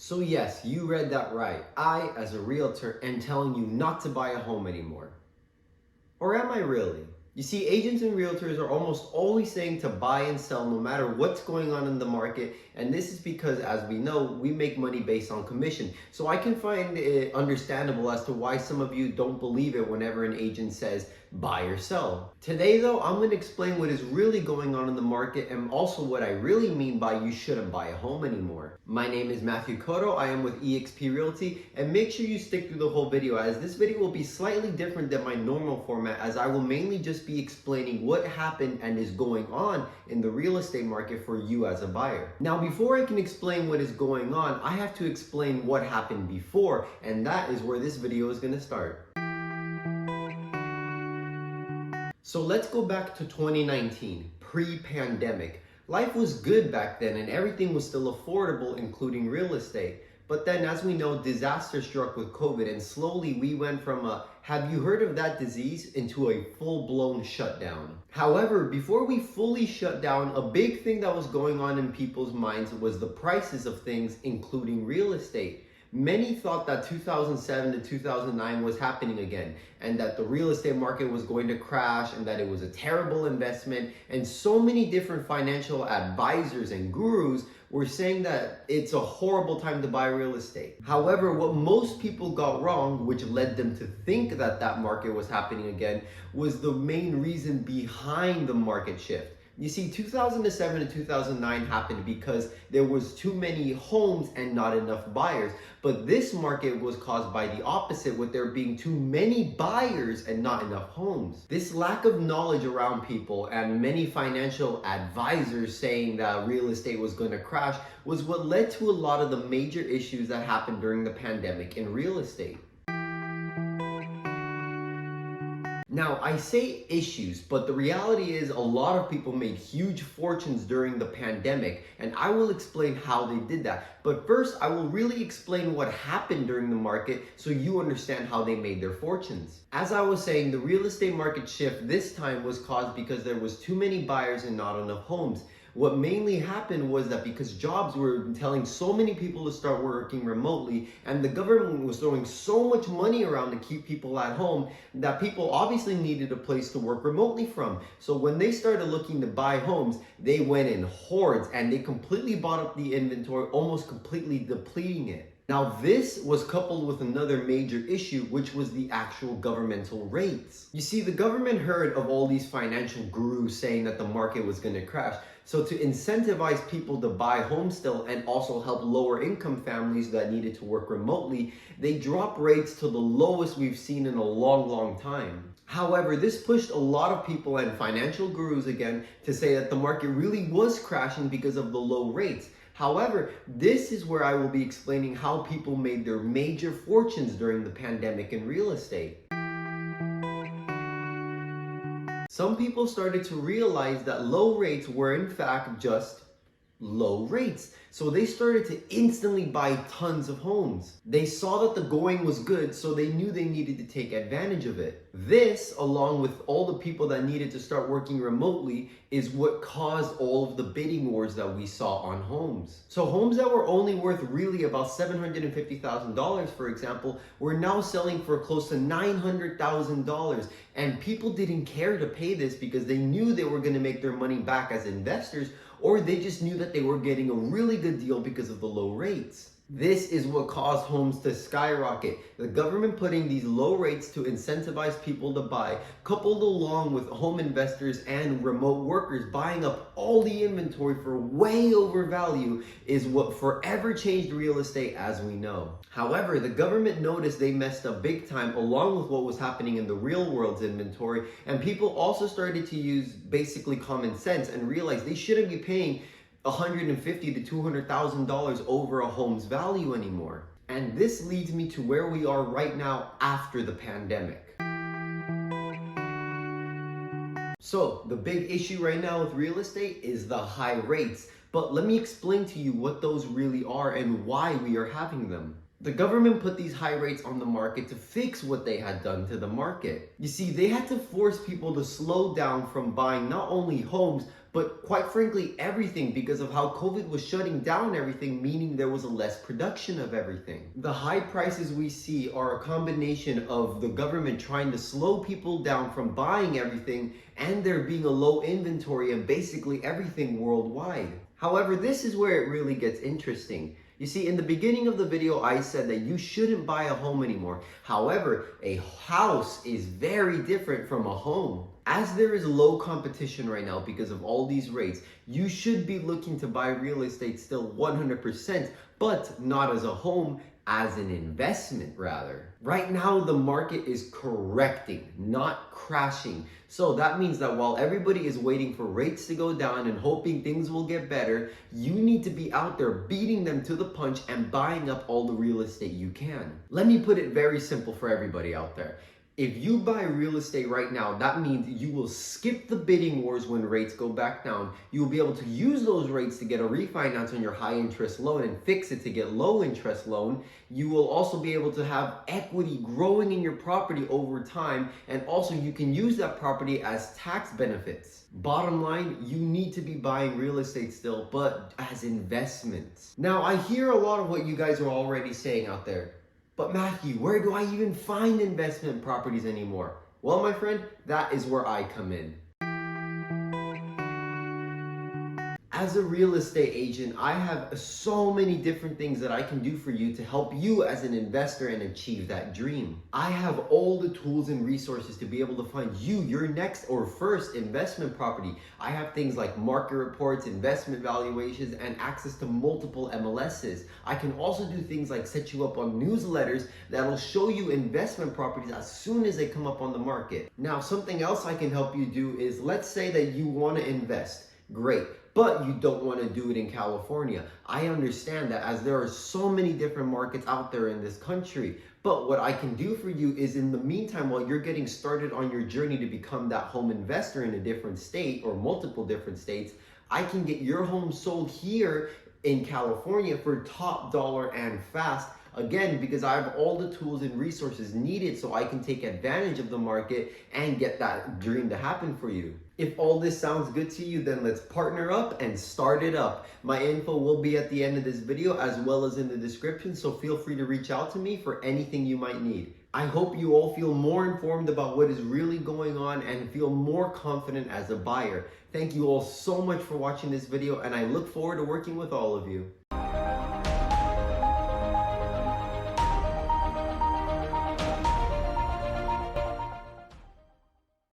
So yes, you read that right. I, as a realtor, am telling you not to buy a home anymore. Or am I really? You see, agents and realtors are almost always saying to buy and sell no matter what's going on in the market. And this is because, as we know, we make money based on commission. So I can find it understandable as to why some of you don't believe it whenever an agent says buy or sell. Today, though, I'm going to explain what is really going on in the market and also what I really mean by you shouldn't buy a home anymore. My name is Matthew Cotto. I am with eXp Realty, and make sure you stick through the whole video, as this video will be slightly different than my normal format, as I will mainly just be explaining what happened and is going on in the real estate market for you as a buyer. Now, before I can explain what is going on, I have to explain what happened before, and that is where this video is going to start. So let's go back to 2019, pre-pandemic. Life was good back then and everything was still affordable, including real estate. But then, as we know, disaster struck with COVID, and slowly we went from a "have you heard of that disease" into a full-blown shutdown. However, before we fully shut down, a big thing that was going on in people's minds was the prices of things, including real estate. Many thought that 2007 to 2009 was happening again, and that the real estate market was going to crash, and that it was a terrible investment. And so many different financial advisors and gurus were saying that it's a horrible time to buy real estate. However, what most people got wrong, which led them to think that that market was happening again, was the main reason behind the market shift. You see, 2007 to 2009 happened because there was too many homes and not enough buyers. But this market was caused by the opposite, with there being too many buyers and not enough homes. This lack of knowledge around people and many financial advisors saying that real estate was going to crash was what led to a lot of the major issues that happened during the pandemic in real estate. Now, I say issues, but the reality is a lot of people made huge fortunes during the pandemic, and I will explain how they did that. But first, I will really explain what happened during the market so you understand how they made their fortunes. As I was saying, the real estate market shift this time was caused because there was too many buyers and not enough homes. What mainly happened was that because jobs were telling so many people to start working remotely, and the government was throwing so much money around to keep people at home, that people obviously needed a place to work remotely from. So when they started looking to buy homes, they went in hordes and they completely bought up the inventory, almost completely depleting it. Now, this was coupled with another major issue, which was the actual governmental rates. You see, the government heard of all these financial gurus saying that the market was going to crash. So to incentivize people to buy homes still and also help lower income families that needed to work remotely, they dropped rates to the lowest we've seen in a long, long time. However, this pushed a lot of people and financial gurus again to say that the market really was crashing because of the low rates. However, this is where I will be explaining how people made their major fortunes during the pandemic in real estate. Some people started to realize that low rates were in fact just low rates. So they started to instantly buy tons of homes. They saw that the going was good, so they knew they needed to take advantage of it. This, along with all the people that needed to start working remotely, is what caused all of the bidding wars that we saw on homes. So homes that were only worth really about $750,000, for example, were now selling for close to $900,000. And people didn't care to pay this because they knew they were going to make their money back as investors, or they just knew that they were getting a really good deal because of the low rates. This is what caused homes to skyrocket. The government putting these low rates to incentivize people to buy, coupled along with home investors and remote workers buying up all the inventory for way over value, is what forever changed real estate as we know. However, the government noticed they messed up big time, along with what was happening in the real world's inventory, and people also started to use basically common sense and realize they shouldn't be paying $150,000 to $200,000 over a home's value anymore. And this leads me to where we are right now after the pandemic. So the big issue right now with real estate is the high rates. But let me explain to you what those really are and why we are having them. The government put these high rates on the market to fix what they had done to the market. You see, they had to force people to slow down from buying not only homes, but quite frankly, everything, because of how COVID was shutting down everything, meaning there was a less production of everything. The high prices we see are a combination of the government trying to slow people down from buying everything and there being a low inventory of basically everything worldwide. However, this is where it really gets interesting. You see, in the beginning of the video, I said that you shouldn't buy a home anymore. However, a house is very different from a home. As there is low competition right now because of all these rates, you should be looking to buy real estate still 100%, but not as a home, as an investment rather. Right now, the market is correcting, not crashing. So that means that while everybody is waiting for rates to go down and hoping things will get better, you need to be out there beating them to the punch and buying up all the real estate you can. Let me put it very simple for everybody out there. If you buy real estate right now, that means you will skip the bidding wars when rates go back down. You will be able to use those rates to get a refinance on your high interest loan and fix it to get low interest loan. You will also be able to have equity growing in your property over time, and also you can use that property as tax benefits. Bottom line, you need to be buying real estate still, but as investments. Now, I hear a lot of what you guys are already saying out there. But Matthew, where do I even find investment properties anymore? Well, my friend, that is where I come in. As a real estate agent, I have so many different things that I can do for you to help you as an investor and achieve that dream. I have all the tools and resources to be able to find you your next or first investment property. I have things like market reports, investment valuations, and access to multiple MLSs. I can also do things like set you up on newsletters that'll show you investment properties as soon as they come up on the market. Now, something else I can help you do is, let's say that you want to invest. Great. But you don't want to do it in California. I understand that, as there are so many different markets out there in this country. But what I can do for you is, in the meantime, while you're getting started on your journey to become that home investor in a different state or multiple different states, I can get your home sold here in California for top dollar and fast. Again, because I have all the tools and resources needed so I can take advantage of the market and get that dream to happen for you. If all this sounds good to you, then let's partner up and start it up. My info will be at the end of this video as well as in the description, so feel free to reach out to me for anything you might need. I hope you all feel more informed about what is really going on and feel more confident as a buyer. Thank you all so much for watching this video, and I look forward to working with all of you.